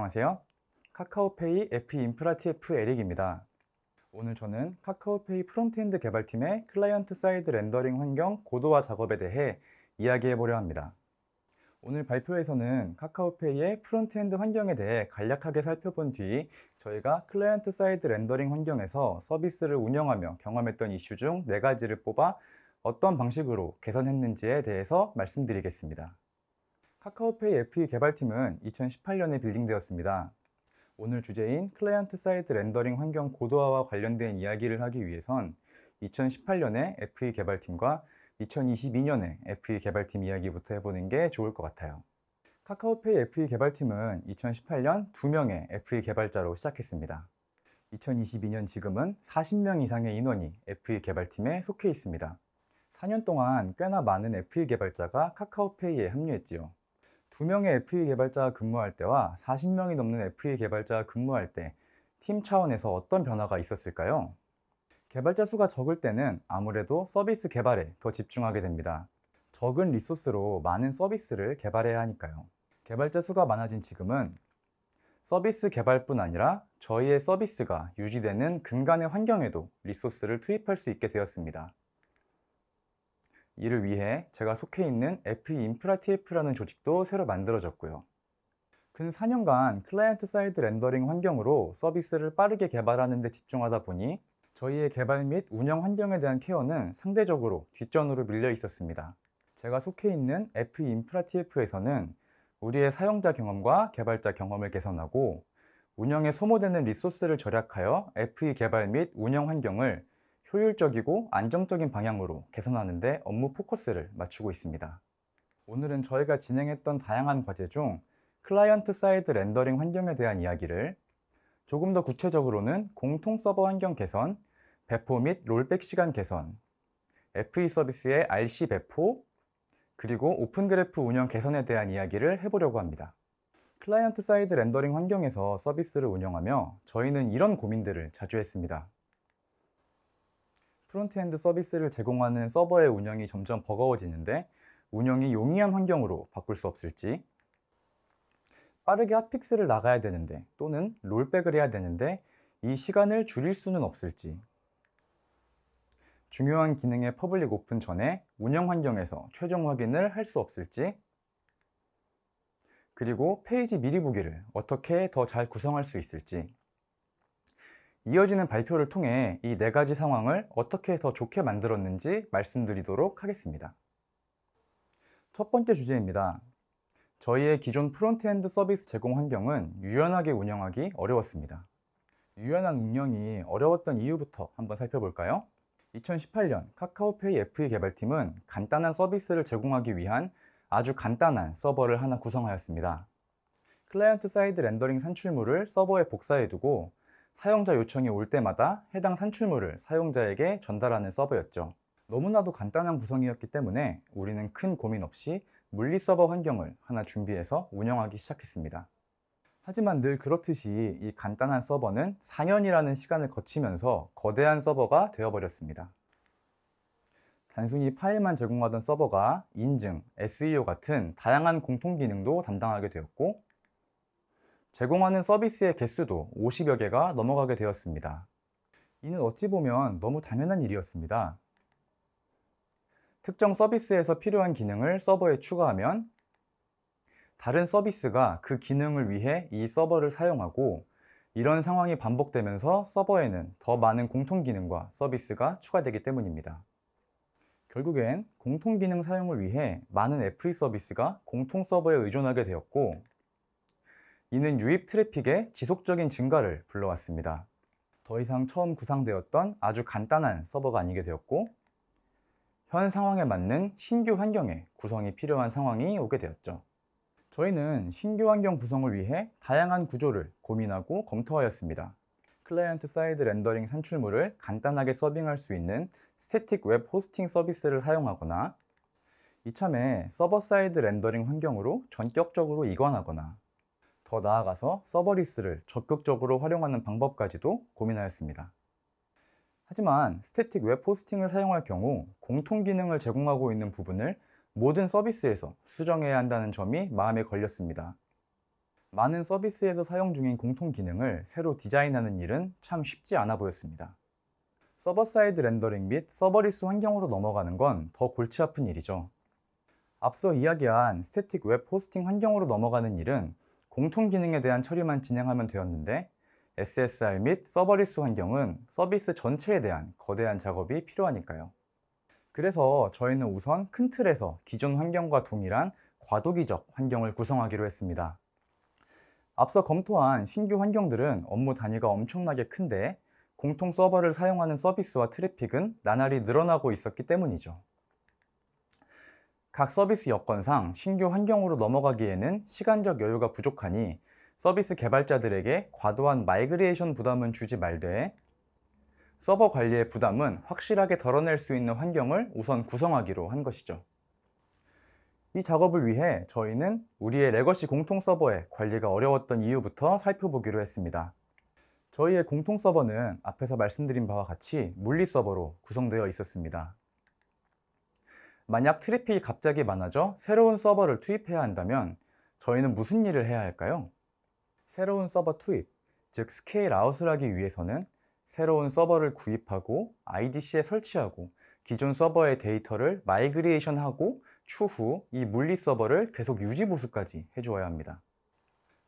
안녕하세요. 카카오페이 FE 인프라 TF 에릭입니다. 오늘 저는 카카오페이 프론트엔드 개발팀의 클라이언트 사이드 렌더링 환경 고도화 작업에 대해 이야기해 보려 합니다. 오늘 발표에서는 카카오페이의 프론트엔드 환경에 대해 간략하게 살펴본 뒤 저희가 클라이언트 사이드 렌더링 환경에서 서비스를 운영하며 경험했던 이슈 중 4가지를 뽑아 어떤 방식으로 개선했는지에 대해서 말씀드리겠습니다. 카카오페이 FE 개발팀은 2018년에 빌딩되었습니다. 오늘 주제인 클라이언트 사이드 렌더링 환경 고도화와 관련된 이야기를 하기 위해선 2018년에 FE 개발팀과 2022년에 FE 개발팀 이야기부터 해보는 게 좋을 것 같아요. 카카오페이 FE 개발팀은 2018년 2명의 FE 개발자로 시작했습니다. 2022년 지금은 40명 이상의 인원이 FE 개발팀에 속해 있습니다. 4년 동안 꽤나 많은 FE 개발자가 카카오페이에 합류했지요. 2명의 FE 개발자가 근무할 때와 40명이 넘는 FE 개발자가 근무할 때 팀 차원에서 어떤 변화가 있었을까요? 개발자 수가 적을 때는 아무래도 서비스 개발에 더 집중하게 됩니다. 적은 리소스로 많은 서비스를 개발해야 하니까요. 개발자 수가 많아진 지금은 서비스 개발뿐 아니라 저희의 서비스가 유지되는 근간의 환경에도 리소스를 투입할 수 있게 되었습니다. 이를 위해 제가 속해 있는 FE 인프라 TF라는 조직도 새로 만들어졌고요. 근 4년간 클라이언트 사이드 렌더링 환경으로 서비스를 빠르게 개발하는 데 집중하다 보니 저희의 개발 및 운영 환경에 대한 케어는 상대적으로 뒷전으로 밀려 있었습니다. 제가 속해 있는 FE 인프라 TF에서는 우리의 사용자 경험과 개발자 경험을 개선하고 운영에 소모되는 리소스를 절약하여 FE 개발 및 운영 환경을 효율적이고 안정적인 방향으로 개선하는 데 업무 포커스를 맞추고 있습니다. 오늘은 저희가 진행했던 다양한 과제 중 클라이언트 사이드 렌더링 환경에 대한 이야기를, 조금 더 구체적으로는 공통 서버 환경 개선, 배포 및 롤백 시간 개선, FE 서비스의 RC 배포, 그리고 오픈 그래프 운영 개선에 대한 이야기를 해보려고 합니다. 클라이언트 사이드 렌더링 환경에서 서비스를 운영하며 저희는 이런 고민들을 자주 했습니다. 프론트엔드 서비스를 제공하는 서버의 운영이 점점 버거워지는데 운영이 용이한 환경으로 바꿀 수 없을지, 빠르게 핫픽스를 나가야 되는데 또는 롤백을 해야 되는데 이 시간을 줄일 수는 없을지, 중요한 기능의 퍼블릭 오픈 전에 운영 환경에서 최종 확인을 할 수 없을지, 그리고 페이지 미리 보기를 어떻게 더 잘 구성할 수 있을지, 이어지는 발표를 통해 이 4가지 상황을 어떻게 더 좋게 만들었는지 말씀드리도록 하겠습니다. 첫 번째 주제입니다. 저희의 기존 프론트엔드 서비스 제공 환경은 유연하게 운영하기 어려웠습니다. 유연한 운영이 어려웠던 이유부터 한번 살펴볼까요? 2018년 카카오페이 FE 개발팀은 간단한 서비스를 제공하기 위한 아주 간단한 서버를 하나 구성하였습니다. 클라이언트 사이드 렌더링 산출물을 서버에 복사해두고 사용자 요청이 올 때마다 해당 산출물을 사용자에게 전달하는 서버였죠. 너무나도 간단한 구성이었기 때문에 우리는 큰 고민 없이 물리 서버 환경을 하나 준비해서 운영하기 시작했습니다. 하지만 늘 그렇듯이 이 간단한 서버는 4년이라는 시간을 거치면서 거대한 서버가 되어버렸습니다. 단순히 파일만 제공하던 서버가 인증, SEO 같은 다양한 공통 기능도 담당하게 되었고, 제공하는 서비스의 개수도 50여 개가 넘어가게 되었습니다. 이는 어찌 보면 너무 당연한 일이었습니다. 특정 서비스에서 필요한 기능을 서버에 추가하면 다른 서비스가 그 기능을 위해 이 서버를 사용하고, 이런 상황이 반복되면서 서버에는 더 많은 공통 기능과 서비스가 추가되기 때문입니다. 결국엔 공통 기능 사용을 위해 많은 FE 서비스가 공통 서버에 의존하게 되었고, 이는 유입 트래픽의 지속적인 증가를 불러왔습니다. 더 이상 처음 구상되었던 아주 간단한 서버가 아니게 되었고, 현 상황에 맞는 신규 환경의 구성이 필요한 상황이 오게 되었죠. 저희는 신규 환경 구성을 위해 다양한 구조를 고민하고 검토하였습니다. 클라이언트 사이드 렌더링 산출물을 간단하게 서빙할 수 있는 스태틱 웹 호스팅 서비스를 사용하거나, 이참에 서버 사이드 렌더링 환경으로 전격적으로 이관하거나, 더 나아가서 서버리스를 적극적으로 활용하는 방법까지도 고민하였습니다. 하지만 스태틱 웹 호스팅을 사용할 경우 공통 기능을 제공하고 있는 부분을 모든 서비스에서 수정해야 한다는 점이 마음에 걸렸습니다. 많은 서비스에서 사용 중인 공통 기능을 새로 디자인하는 일은 참 쉽지 않아 보였습니다. 서버 사이드 렌더링 및 서버리스 환경으로 넘어가는 건 더 골치 아픈 일이죠. 앞서 이야기한 스태틱 웹 호스팅 환경으로 넘어가는 일은 공통 기능에 대한 처리만 진행하면 되었는데, SSR 및 서버리스 환경은 서비스 전체에 대한 거대한 작업이 필요하니까요. 그래서 저희는 우선 큰 틀에서 기존 환경과 동일한 과도기적 환경을 구성하기로 했습니다. 앞서 검토한 신규 환경들은 업무 단위가 엄청나게 큰데, 공통 서버를 사용하는 서비스와 트래픽은 나날이 늘어나고 있었기 때문이죠. 각 서비스 여건상 신규 환경으로 넘어가기에는 시간적 여유가 부족하니 서비스 개발자들에게 과도한 마이그레이션 부담은 주지 말되, 서버 관리의 부담은 확실하게 덜어낼 수 있는 환경을 우선 구성하기로 한 것이죠. 이 작업을 위해 저희는 우리의 레거시 공통 서버의 관리가 어려웠던 이유부터 살펴보기로 했습니다. 저희의 공통 서버는 앞에서 말씀드린 바와 같이 물리 서버로 구성되어 있었습니다. 만약 트래픽이 갑자기 많아져 새로운 서버를 투입해야 한다면 저희는 무슨 일을 해야 할까요? 새로운 서버 투입, 즉 스케일 아웃을 하기 위해서는 새로운 서버를 구입하고 IDC에 설치하고 기존 서버의 데이터를 마이그레이션하고 추후 이 물리 서버를 계속 유지 보수까지 해주어야 합니다.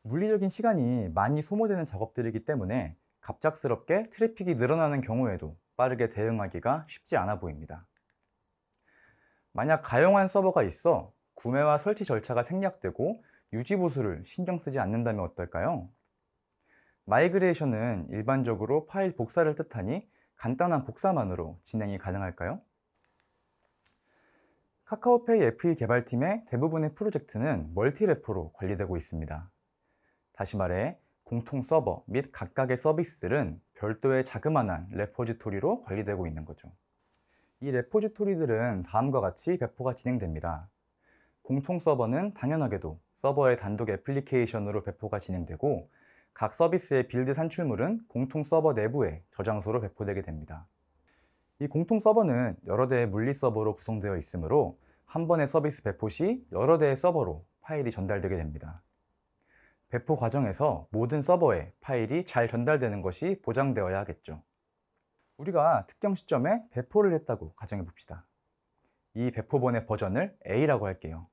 물리적인 시간이 많이 소모되는 작업들이기 때문에 갑작스럽게 트래픽이 늘어나는 경우에도 빠르게 대응하기가 쉽지 않아 보입니다. 만약 가용한 서버가 있어 구매와 설치 절차가 생략되고 유지 보수를 신경 쓰지 않는다면 어떨까요? 마이그레이션은 일반적으로 파일 복사를 뜻하니 간단한 복사만으로 진행이 가능할까요? 카카오페이 FE 개발팀의 대부분의 프로젝트는 멀티레포로 관리되고 있습니다. 다시 말해 공통 서버 및 각각의 서비스들은 별도의 자그마한 레포지토리로 관리되고 있는 거죠. 이 레포지토리들은 다음과 같이 배포가 진행됩니다. 공통 서버는 당연하게도 서버의 단독 애플리케이션으로 배포가 진행되고, 각 서비스의 빌드 산출물은 공통 서버 내부의 저장소로 배포되게 됩니다. 이 공통 서버는 여러 대의 물리 서버로 구성되어 있으므로 한 번의 서비스 배포 시 여러 대의 서버로 파일이 전달되게 됩니다. 배포 과정에서 모든 서버에 파일이 잘 전달되는 것이 보장되어야 하겠죠. 우리가 특정 시점에 배포를 했다고 가정해 봅시다. 이 배포본의 버전을 A라고 할게요.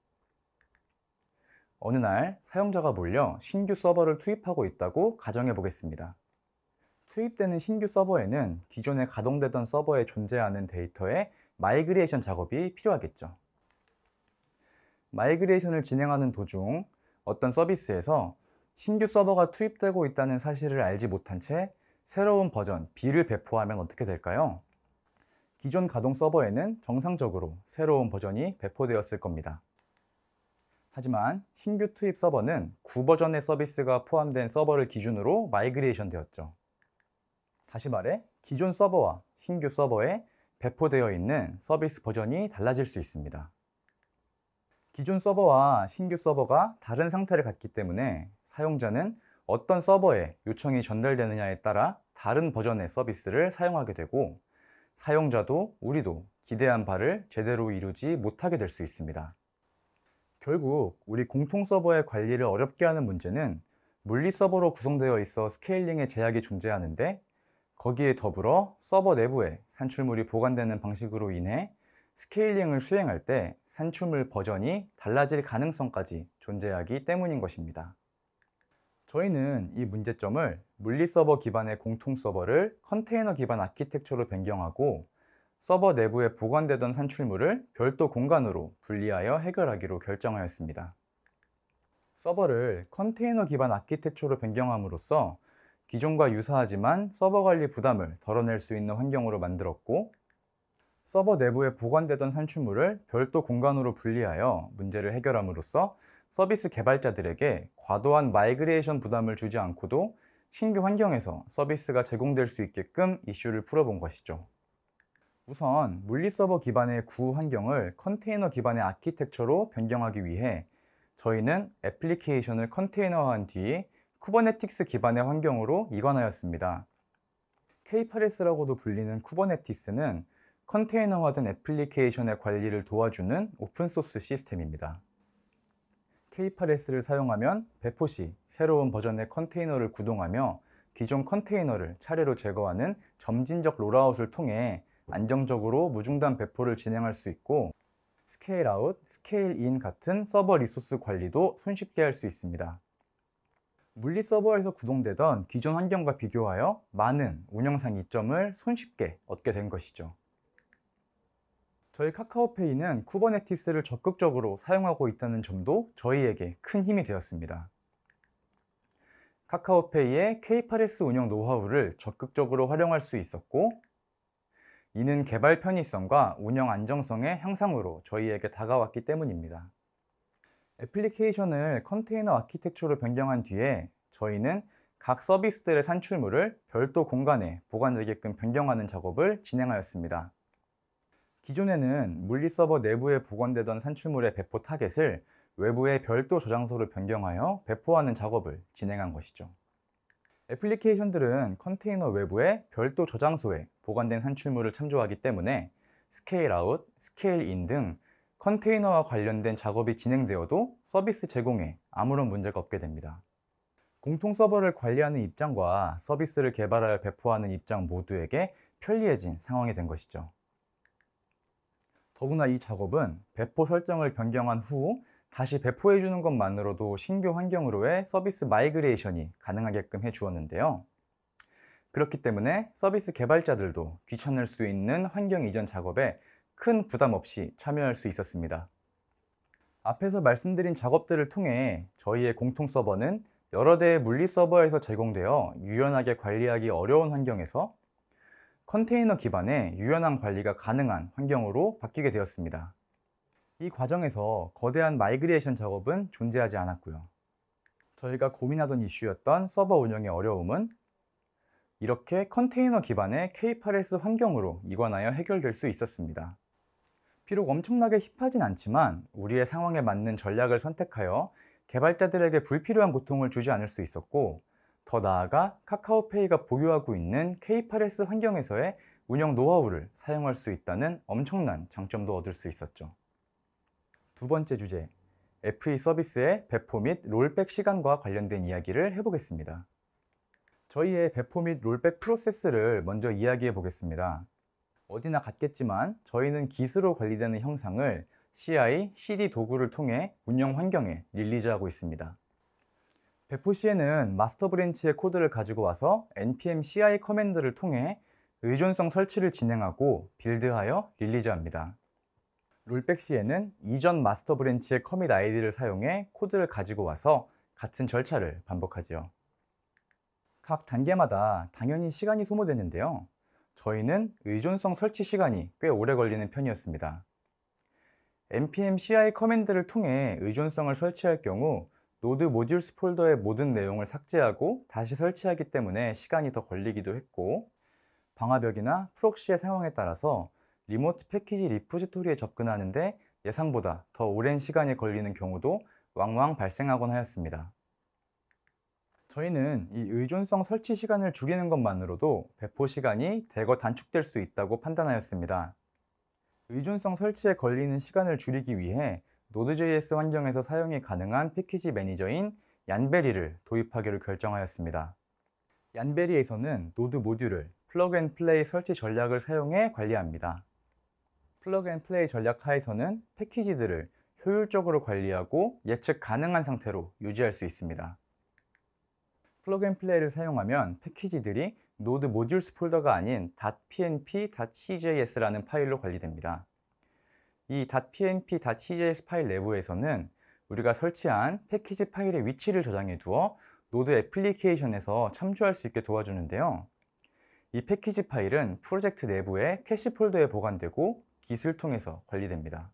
어느 날 사용자가 몰려 신규 서버를 투입하고 있다고 가정해 보겠습니다. 투입되는 신규 서버에는 기존에 가동되던 서버에 존재하는 데이터의 마이그레이션 작업이 필요하겠죠. 마이그레이션을 진행하는 도중 어떤 서비스에서 신규 서버가 투입되고 있다는 사실을 알지 못한 채 새로운 버전 B를 배포하면 어떻게 될까요? 기존 가동 서버에는 정상적으로 새로운 버전이 배포되었을 겁니다. 하지만 신규 투입 서버는 9버전의 서비스가 포함된 서버를 기준으로 마이그레이션 되었죠. 다시 말해 기존 서버와 신규 서버에 배포되어 있는 서비스 버전이 달라질 수 있습니다. 기존 서버와 신규 서버가 다른 상태를 갖기 때문에 사용자는 어떤 서버에 요청이 전달되느냐에 따라 다른 버전의 서비스를 사용하게 되고, 사용자도 우리도 기대한 바를 제대로 이루지 못하게 될 수 있습니다. 결국 우리 공통 서버의 관리를 어렵게 하는 문제는 물리 서버로 구성되어 있어 스케일링에 제약이 존재하는데, 거기에 더불어 서버 내부에 산출물이 보관되는 방식으로 인해 스케일링을 수행할 때 산출물 버전이 달라질 가능성까지 존재하기 때문인 것입니다. 저희는 이 문제점을 물리 서버 기반의 공통 서버를 컨테이너 기반 아키텍처로 변경하고 서버 내부에 보관되던 산출물을 별도 공간으로 분리하여 해결하기로 결정하였습니다. 서버를 컨테이너 기반 아키텍처로 변경함으로써 기존과 유사하지만 서버 관리 부담을 덜어낼 수 있는 환경으로 만들었고, 서버 내부에 보관되던 산출물을 별도 공간으로 분리하여 문제를 해결함으로써 서비스 개발자들에게 과도한 마이그레이션 부담을 주지 않고도 신규 환경에서 서비스가 제공될 수 있게끔 이슈를 풀어본 것이죠. 우선 물리 서버 기반의 구 환경을 컨테이너 기반의 아키텍처로 변경하기 위해 저희는 애플리케이션을 컨테이너화한 뒤 쿠버네티스 기반의 환경으로 이관하였습니다. K8s라고도 불리는 쿠버네티스는 컨테이너화된 애플리케이션의 관리를 도와주는 오픈소스 시스템입니다. K8s를 사용하면 배포 시 새로운 버전의 컨테이너를 구동하며 기존 컨테이너를 차례로 제거하는 점진적 롤아웃을 통해 안정적으로 무중단 배포를 진행할 수 있고, 스케일 아웃, 스케일 인 같은 서버 리소스 관리도 손쉽게 할 수 있습니다. 물리 서버에서 구동되던 기존 환경과 비교하여 많은 운영상 이점을 손쉽게 얻게 된 것이죠. 저희 카카오페이는 쿠버네티스를 적극적으로 사용하고 있다는 점도 저희에게 큰 힘이 되었습니다. 카카오페이의 K8s 운영 노하우를 적극적으로 활용할 수 있었고, 이는 개발 편의성과 운영 안정성의 향상으로 저희에게 다가왔기 때문입니다. 애플리케이션을 컨테이너 아키텍처로 변경한 뒤에 저희는 각 서비스들의 산출물을 별도 공간에 보관되게끔 변경하는 작업을 진행하였습니다. 기존에는 물리 서버 내부에 보관되던 산출물의 배포 타겟을 외부의 별도 저장소로 변경하여 배포하는 작업을 진행한 것이죠. 애플리케이션들은 컨테이너 외부의 별도 저장소에 보관된 산출물을 참조하기 때문에 스케일 아웃, 스케일 인 등 컨테이너와 관련된 작업이 진행되어도 서비스 제공에 아무런 문제가 없게 됩니다. 공통 서버를 관리하는 입장과 서비스를 개발하여 배포하는 입장 모두에게 편리해진 상황이 된 것이죠. 더구나 이 작업은 배포 설정을 변경한 후 다시 배포해 주는 것만으로도 신규 환경으로의 서비스 마이그레이션이 가능하게끔 해 주었는데요. 그렇기 때문에 서비스 개발자들도 귀찮을 수 있는 환경 이전 작업에 큰 부담 없이 참여할 수 있었습니다. 앞에서 말씀드린 작업들을 통해 저희의 공통 서버는 여러 대의 물리 서버에서 제공되어 유연하게 관리하기 어려운 환경에서 컨테이너 기반의 유연한 관리가 가능한 환경으로 바뀌게 되었습니다. 이 과정에서 거대한 마이그레이션 작업은 존재하지 않았고요. 저희가 고민하던 이슈였던 서버 운영의 어려움은 이렇게 컨테이너 기반의 K8s 환경으로 이관하여 해결될 수 있었습니다. 비록 엄청나게 힙하진 않지만 우리의 상황에 맞는 전략을 선택하여 개발자들에게 불필요한 고통을 주지 않을 수 있었고, 더 나아가 카카오페이가 보유하고 있는 K8s 환경에서의 운영 노하우를 사용할 수 있다는 엄청난 장점도 얻을 수 있었죠. 두 번째 주제, FE 서비스의 배포 및 롤백 시간과 관련된 이야기를 해보겠습니다. 저희의 배포 및 롤백 프로세스를 먼저 이야기해 보겠습니다. 어디나 같겠지만 저희는 기수로 관리되는 형상을 CI, CD 도구를 통해 운영 환경에 릴리즈하고 있습니다. 배포 시에는 마스터 브랜치의 코드를 가지고 와서 npm CI 커맨드를 통해 의존성 설치를 진행하고 빌드하여 릴리즈합니다. 롤백 시에는 이전 마스터 브랜치의 커밋 아이디를 사용해 코드를 가지고 와서 같은 절차를 반복하지요. 각 단계마다 당연히 시간이 소모되는데요. 저희는 의존성 설치 시간이 꽤 오래 걸리는 편이었습니다. npm CI 커맨드를 통해 의존성을 설치할 경우 노드 모듈스 폴더의 모든 내용을 삭제하고 다시 설치하기 때문에 시간이 더 걸리기도 했고, 방화벽이나 프록시의 상황에 따라서 리모트 패키지 리포지토리에 접근하는데 예상보다 더 오랜 시간이 걸리는 경우도 왕왕 발생하곤 하였습니다. 저희는 이 의존성 설치 시간을 줄이는 것만으로도 배포 시간이 대거 단축될 수 있다고 판단하였습니다. 의존성 설치에 걸리는 시간을 줄이기 위해 Node.js 환경에서 사용이 가능한 패키지 매니저인 얀베리를 도입하기로 결정하였습니다. 얀베리에서는 노드 모듈을 플러그 앤 플레이 설치 전략을 사용해 관리합니다. 플러그 앤 플레이 전략 하에서는 패키지들을 효율적으로 관리하고 예측 가능한 상태로 유지할 수 있습니다. 플러그 앤 플레이를 사용하면 패키지들이 노드 모듈스 폴더가 아닌 .pnp.cjs라는 파일로 관리됩니다. 이 .pnp.cjs 파일 내부에서는 우리가 설치한 패키지 파일의 위치를 저장해 두어 노드 애플리케이션에서 참조할 수 있게 도와주는데요. 이 패키지 파일은 프로젝트 내부의 캐시 폴더에 보관되고 Git을 통해서 관리됩니다.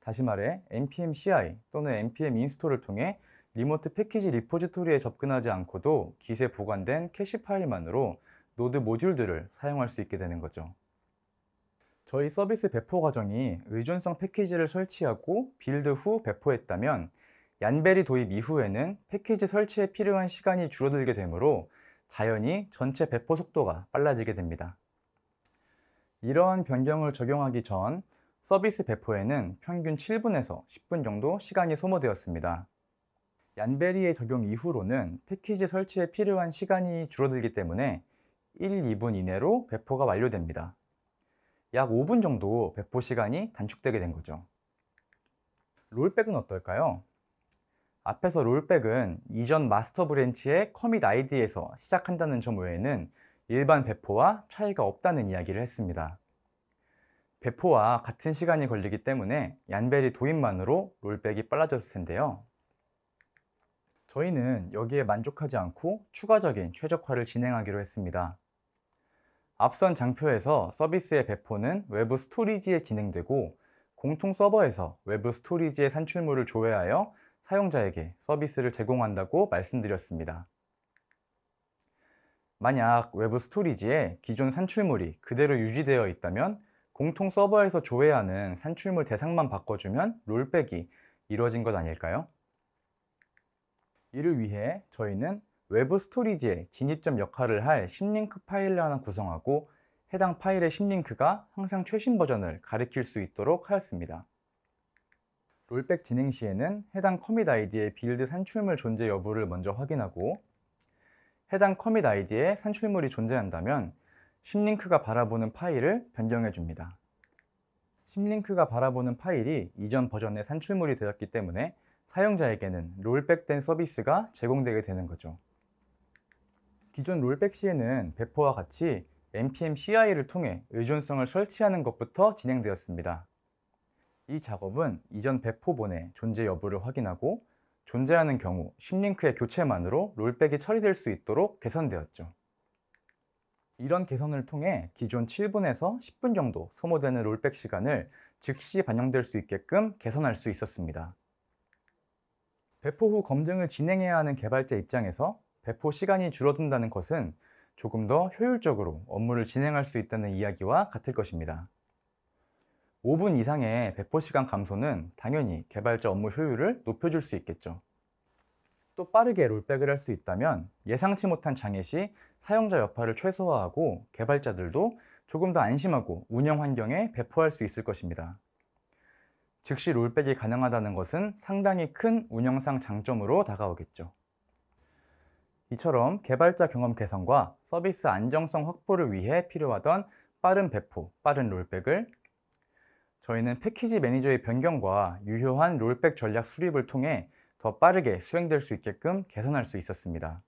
다시 말해 npm CI 또는 npm 인스톨을 통해 리모트 패키지 리포지토리에 접근하지 않고도 Git에 보관된 캐시 파일만으로 노드 모듈들을 사용할 수 있게 되는 거죠. 저희 서비스 배포 과정이 의존성 패키지를 설치하고 빌드 후 배포했다면 얀베리 도입 이후에는 패키지 설치에 필요한 시간이 줄어들게 되므로 자연히 전체 배포 속도가 빨라지게 됩니다. 이러한 변경을 적용하기 전 서비스 배포에는 평균 7분에서 10분 정도 시간이 소모되었습니다. 얀베리의 적용 이후로는 패키지 설치에 필요한 시간이 줄어들기 때문에 1, 2분 이내로 배포가 완료됩니다. 약 5분 정도 배포 시간이 단축되게 된 거죠. 롤백은 어떨까요? 앞에서 롤백은 이전 마스터 브랜치의 커밋 아이디에서 시작한다는 점 외에는 일반 배포와 차이가 없다는 이야기를 했습니다. 배포와 같은 시간이 걸리기 때문에 얀베리 도입만으로 롤백이 빨라졌을 텐데요. 저희는 여기에 만족하지 않고 추가적인 최적화를 진행하기로 했습니다. 앞선 장표에서 서비스의 배포는 외부 스토리지에 진행되고 공통 서버에서 외부 스토리지의 산출물을 조회하여 사용자에게 서비스를 제공한다고 말씀드렸습니다. 만약 외부 스토리지에 기존 산출물이 그대로 유지되어 있다면 공통 서버에서 조회하는 산출물 대상만 바꿔주면 롤백이 이루어진 것 아닐까요? 이를 위해 저희는 외부 스토리지에 진입점 역할을 할 심링크 파일을 하나 구성하고 해당 파일의 심링크가 항상 최신 버전을 가리킬 수 있도록 하였습니다. 롤백 진행 시에는 해당 커밋 아이디의 빌드 산출물 존재 여부를 먼저 확인하고 해당 커밋 아이디에 산출물이 존재한다면 심링크가 바라보는 파일을 변경해 줍니다. 심링크가 바라보는 파일이 이전 버전의 산출물이 되었기 때문에 사용자에게는 롤백된 서비스가 제공되게 되는 거죠. 기존 롤백 시에는 배포와 같이 npm CI를 통해 의존성을 설치하는 것부터 진행되었습니다. 이 작업은 이전 배포본의 존재 여부를 확인하고 존재하는 경우 심링크의 교체만으로 롤백이 처리될 수 있도록 개선되었죠. 이런 개선을 통해 기존 7분에서 10분 정도 소모되는 롤백 시간을 즉시 반영될 수 있게끔 개선할 수 있었습니다. 배포 후 검증을 진행해야 하는 개발자 입장에서 배포 시간이 줄어든다는 것은 조금 더 효율적으로 업무를 진행할 수 있다는 이야기와 같을 것입니다. 5분 이상의 배포 시간 감소는 당연히 개발자 업무 효율을 높여줄 수 있겠죠. 또 빠르게 롤백을 할 수 있다면 예상치 못한 장애 시 사용자 여파를 최소화하고 개발자들도 조금 더 안심하고 운영 환경에 배포할 수 있을 것입니다. 즉시 롤백이 가능하다는 것은 상당히 큰 운영상 장점으로 다가오겠죠. 이처럼 개발자 경험 개선과 서비스 안정성 확보를 위해 필요하던 빠른 배포, 빠른 롤백을 저희는 패키지 매니저의 변경과 유효한 롤백 전략 수립을 통해 더 빠르게 수행될 수 있게끔 개선할 수 있었습니다.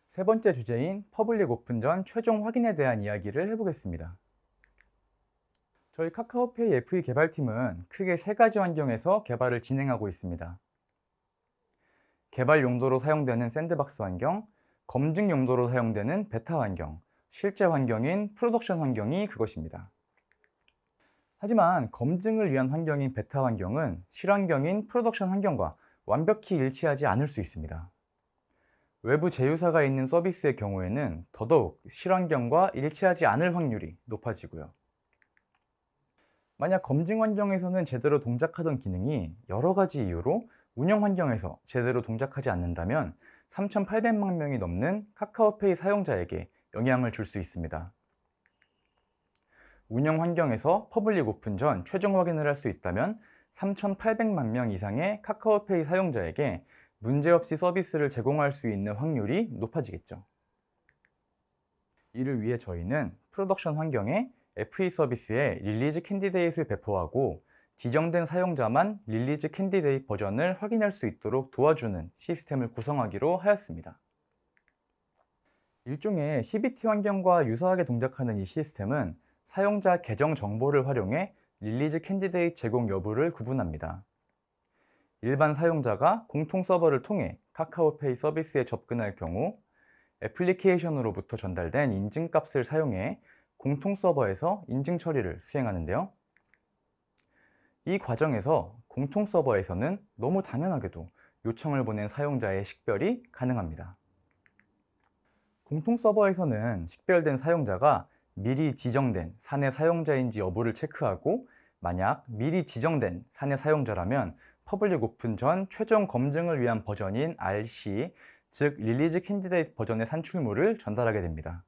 세 번째 주제인 퍼블릭 오픈 전 최종 확인에 대한 이야기를 해보겠습니다. 저희 카카오페이 FE 개발팀은 크게 세 가지 환경에서 개발을 진행하고 있습니다. 개발 용도로 사용되는 샌드박스 환경, 검증 용도로 사용되는 베타 환경, 실제 환경인 프로덕션 환경이 그것입니다. 하지만 검증을 위한 환경인 베타 환경은 실환경인 프로덕션 환경과 완벽히 일치하지 않을 수 있습니다. 외부 제휴사가 있는 서비스의 경우에는 더더욱 실환경과 일치하지 않을 확률이 높아지고요. 만약 검증 환경에서는 제대로 동작하던 기능이 여러 가지 이유로 운영 환경에서 제대로 동작하지 않는다면 3,800만 명이 넘는 카카오페이 사용자에게 영향을 줄 수 있습니다. 운영 환경에서 퍼블릭 오픈 전 최종 확인을 할 수 있다면 3,800만 명 이상의 카카오페이 사용자에게 문제없이 서비스를 제공할 수 있는 확률이 높아지겠죠. 이를 위해 저희는 프로덕션 환경에 FE 서비스에 릴리즈 캔디데이트를 배포하고 지정된 사용자만 릴리즈 캔디데이트 버전을 확인할 수 있도록 도와주는 시스템을 구성하기로 하였습니다. 일종의 CBT 환경과 유사하게 동작하는 이 시스템은 사용자 계정 정보를 활용해 릴리즈 캔디데이트 제공 여부를 구분합니다. 일반 사용자가 공통 서버를 통해 카카오페이 서비스에 접근할 경우 애플리케이션으로부터 전달된 인증값을 사용해 공통 서버에서 인증 처리를 수행하는데요. 이 과정에서 공통 서버에서는 너무 당연하게도 요청을 보낸 사용자의 식별이 가능합니다. 공통 서버에서는 식별된 사용자가 미리 지정된 사내 사용자인지 여부를 체크하고 만약 미리 지정된 사내 사용자라면 퍼블릭 오픈 전 최종 검증을 위한 버전인 RC, 즉 릴리즈 캔디데이트 버전의 산출물을 전달하게 됩니다.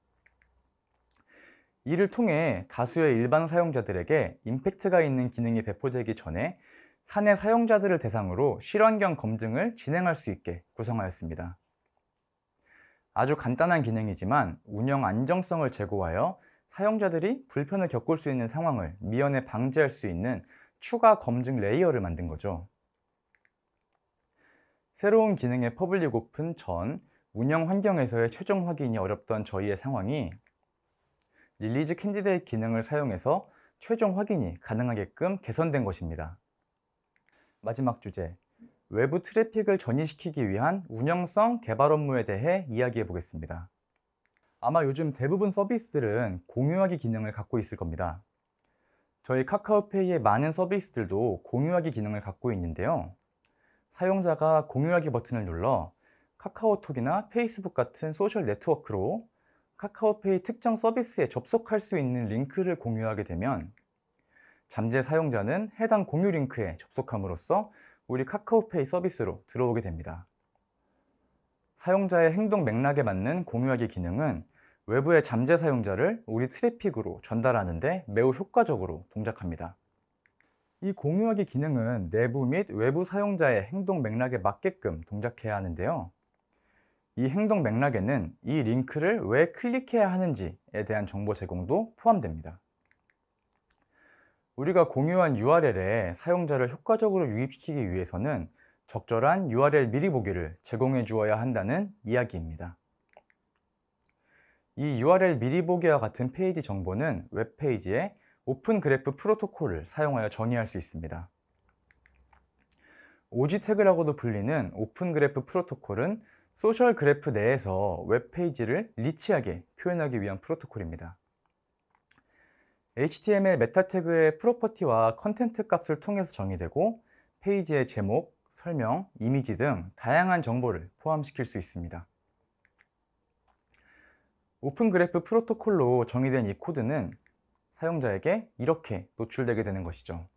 이를 통해 다수의 일반 사용자들에게 임팩트가 있는 기능이 배포되기 전에 사내 사용자들을 대상으로 실환경 검증을 진행할 수 있게 구성하였습니다. 아주 간단한 기능이지만 운영 안정성을 제고하여 사용자들이 불편을 겪을 수 있는 상황을 미연에 방지할 수 있는 추가 검증 레이어를 만든 거죠. 새로운 기능의 퍼블릭 오픈 전 운영 환경에서의 최종 확인이 어렵던 저희의 상황이 릴리즈 캔디데이트 기능을 사용해서 최종 확인이 가능하게끔 개선된 것입니다. 마지막 주제, 외부 트래픽을 전이시키기 위한 운영성 개발 업무에 대해 이야기해 보겠습니다. 아마 요즘 대부분 서비스들은 공유하기 기능을 갖고 있을 겁니다. 저희 카카오페이의 많은 서비스들도 공유하기 기능을 갖고 있는데요. 사용자가 공유하기 버튼을 눌러 카카오톡이나 페이스북 같은 소셜 네트워크로 카카오페이 특정 서비스에 접속할 수 있는 링크를 공유하게 되면 잠재 사용자는 해당 공유 링크에 접속함으로써 우리 카카오페이 서비스로 들어오게 됩니다. 사용자의 행동 맥락에 맞는 공유하기 기능은 외부의 잠재 사용자를 우리 트래픽으로 전달하는 데 매우 효과적으로 동작합니다. 이 공유하기 기능은 내부 및 외부 사용자의 행동 맥락에 맞게끔 동작해야 하는데요. 이 행동 맥락에는 이 링크를 왜 클릭해야 하는지에 대한 정보 제공도 포함됩니다. 우리가 공유한 URL에 사용자를 효과적으로 유입시키기 위해서는 적절한 URL 미리 보기를 제공해 주어야 한다는 이야기입니다. 이 URL 미리 보기와 같은 페이지 정보는 웹페이지에 오픈 그래프 프로토콜을 사용하여 정의할 수 있습니다. OG 태그라고도 불리는 오픈 그래프 프로토콜은 소셜 그래프 내에서 웹페이지를 리치하게 표현하기 위한 프로토콜입니다. HTML 메타 태그의 프로퍼티와 컨텐트 값을 통해서 정의되고 페이지의 제목, 설명, 이미지 등 다양한 정보를 포함시킬 수 있습니다. 오픈 그래프 프로토콜로 정의된 이 코드는 사용자에게 이렇게 노출되게 되는 것이죠.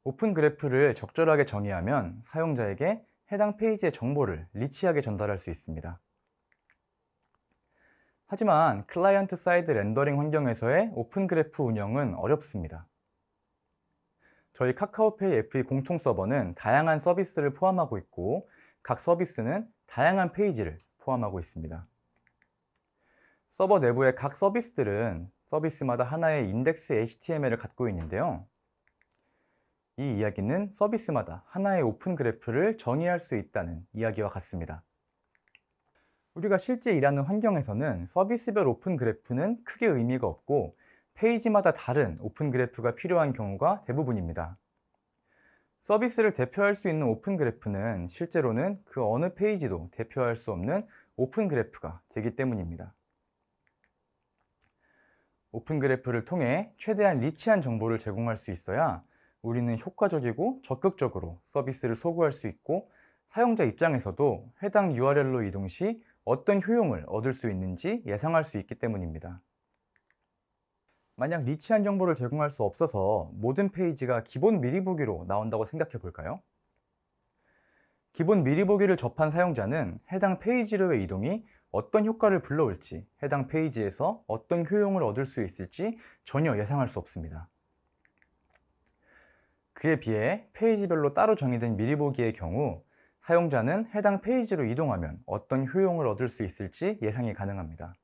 오픈 그래프를 적절하게 정의하면 사용자에게 해당 페이지의 정보를 리치하게 전달할 수 있습니다. 하지만 클라이언트 사이드 렌더링 환경에서의 오픈 그래프 운영은 어렵습니다. 저희 카카오페이 FE 공통 서버는 다양한 서비스를 포함하고 있고 각 서비스는 다양한 페이지를 포함하고 있습니다. 서버 내부의 각 서비스들은 서비스마다 하나의 인덱스 HTML을 갖고 있는데요. 이 이야기는 서비스마다 하나의 오픈 그래프를 정의할 수 있다는 이야기와 같습니다. 우리가 실제 일하는 환경에서는 서비스별 오픈 그래프는 크게 의미가 없고 페이지마다 다른 오픈 그래프가 필요한 경우가 대부분입니다. 서비스를 대표할 수 있는 오픈 그래프는 실제로는 그 어느 페이지도 대표할 수 없는 오픈 그래프가 되기 때문입니다. 오픈 그래프를 통해 최대한 리치한 정보를 제공할 수 있어야 우리는 효과적이고 적극적으로 서비스를 소구할 수 있고 사용자 입장에서도 해당 URL로 이동 시 어떤 효용을 얻을 수 있는지 예상할 수 있기 때문입니다. 만약 리치한 정보를 제공할 수 없어서 모든 페이지가 기본 미리 보기로 나온다고 생각해 볼까요? 기본 미리 보기를 접한 사용자는 해당 페이지로의 이동이 어떤 효과를 불러올지, 해당 페이지에서 어떤 효용을 얻을 수 있을지 전혀 예상할 수 없습니다. 그에 비해 페이지별로 따로 정의된 미리 보기의 경우 사용자는 해당 페이지로 이동하면 어떤 효용을 얻을 수 있을지 예상이 가능합니다.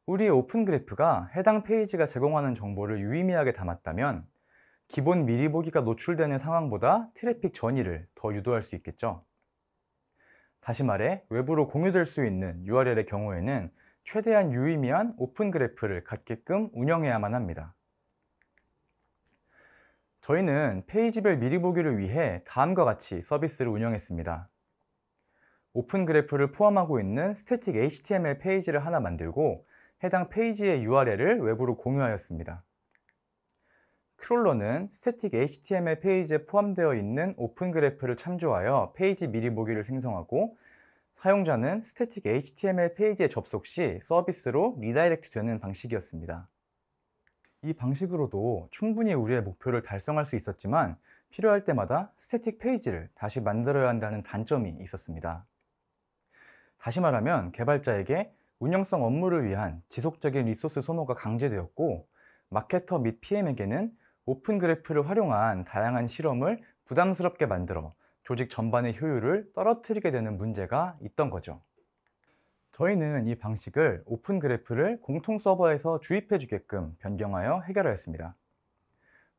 우리의 오픈 그래프가 해당 페이지가 제공하는 정보를 유의미하게 담았다면 기본 미리 보기가 노출되는 상황보다 트래픽 전이를 더 유도할 수 있겠죠. 다시 말해 외부로 공유될 수 있는 URL의 경우에는 최대한 유의미한 오픈 그래프를 갖게끔 운영해야만 합니다. 저희는 페이지별 미리 보기를 위해 다음과 같이 서비스를 운영했습니다. 오픈 그래프를 포함하고 있는 스태틱 HTML 페이지를 하나 만들고 해당 페이지의 URL을 외부로 공유하였습니다. 크롤러는 스태틱 HTML 페이지에 포함되어 있는 오픈 그래프를 참조하여 페이지 미리 보기를 생성하고 사용자는 스태틱 HTML 페이지에 접속 시 서비스로 리다이렉트 되는 방식이었습니다. 이 방식으로도 충분히 우리의 목표를 달성할 수 있었지만 필요할 때마다 스태틱 페이지를 다시 만들어야 한다는 단점이 있었습니다. 다시 말하면 개발자에게 운영성 업무를 위한 지속적인 리소스 소모가 강제되었고, 마케터 및 PM에게는 오픈 그래프를 활용한 다양한 실험을 부담스럽게 만들어 조직 전반의 효율을 떨어뜨리게 되는 문제가 있던 거죠. 저희는 이 방식을 오픈 그래프를 공통 서버에서 주입해 주게끔 변경하여 해결하였습니다.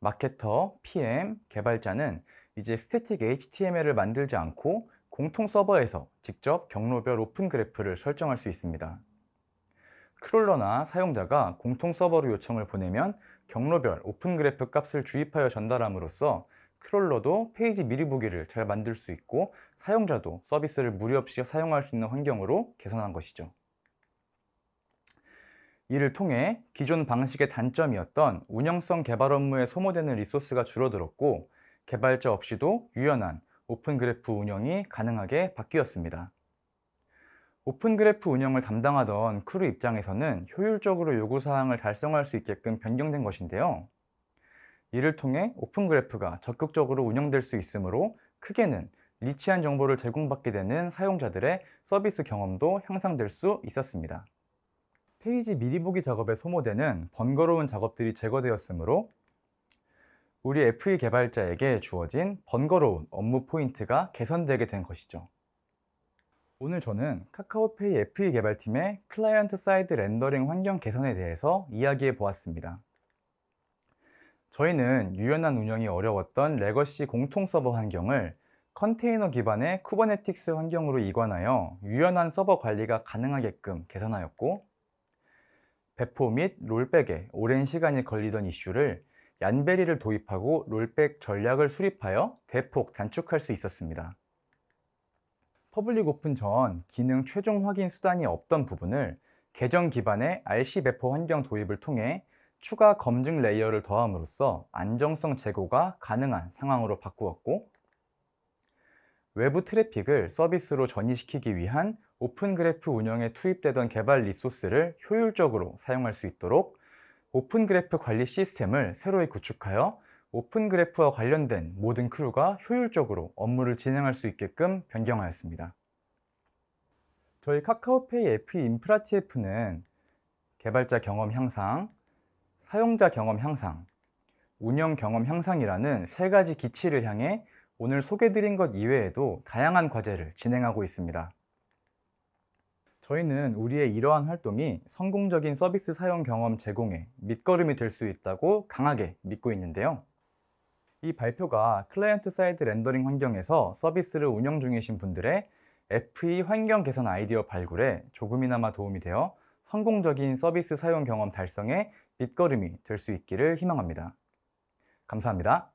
마케터, PM, 개발자는 이제 스태틱 HTML을 만들지 않고 공통 서버에서 직접 경로별 오픈 그래프를 설정할 수 있습니다. 크롤러나 사용자가 공통 서버로 요청을 보내면 경로별 오픈 그래프 값을 주입하여 전달함으로써 크롤러도 페이지 미리 보기를 잘 만들 수 있고, 사용자도 서비스를 무리 없이 사용할 수 있는 환경으로 개선한 것이죠. 이를 통해 기존 방식의 단점이었던 운영성 개발 업무에 소모되는 리소스가 줄어들었고, 개발자 없이도 유연한 오픈 그래프 운영이 가능하게 바뀌었습니다. 오픈 그래프 운영을 담당하던 크루 입장에서는 효율적으로 요구사항을 달성할 수 있게끔 변경된 것인데요. 이를 통해 오픈 그래프가 적극적으로 운영될 수 있으므로 크게는 리치한 정보를 제공받게 되는 사용자들의 서비스 경험도 향상될 수 있었습니다. 페이지 미리 보기 작업에 소모되는 번거로운 작업들이 제거되었으므로 우리 FE 개발자에게 주어진 번거로운 업무 포인트가 개선되게 된 것이죠. 오늘 저는 카카오페이 FE 개발팀의 클라이언트 사이드 렌더링 환경 개선에 대해서 이야기해 보았습니다. 저희는 유연한 운영이 어려웠던 레거시 공통 서버 환경을 컨테이너 기반의 쿠버네티스 환경으로 이관하여 유연한 서버 관리가 가능하게끔 개선하였고, 배포 및 롤백에 오랜 시간이 걸리던 이슈를 얀베리를 도입하고 롤백 전략을 수립하여 대폭 단축할 수 있었습니다. 퍼블릭 오픈 전 기능 최종 확인 수단이 없던 부분을 계정 기반의 RC 배포 환경 도입을 통해 추가 검증 레이어를 더함으로써 안정성 제고가 가능한 상황으로 바꾸었고, 외부 트래픽을 서비스로 전이시키기 위한 오픈 그래프 운영에 투입되던 개발 리소스를 효율적으로 사용할 수 있도록 오픈 그래프 관리 시스템을 새로 구축하여 오픈 그래프와 관련된 모든 크루가 효율적으로 업무를 진행할 수 있게끔 변경하였습니다. 저희 카카오페이 FE 인프라 TF는 개발자 경험 향상, 사용자 경험 향상, 운영 경험 향상이라는 세 가지 기치를 향해 오늘 소개드린 것 이외에도 다양한 과제를 진행하고 있습니다. 저희는 우리의 이러한 활동이 성공적인 서비스 사용 경험 제공에 밑거름이 될 수 있다고 강하게 믿고 있는데요. 이 발표가 클라이언트 사이드 렌더링 환경에서 서비스를 운영 중이신 분들의 FE 환경 개선 아이디어 발굴에 조금이나마 도움이 되어 성공적인 서비스 사용 경험 달성에 밑거름이 될 수 있기를 희망합니다. 감사합니다.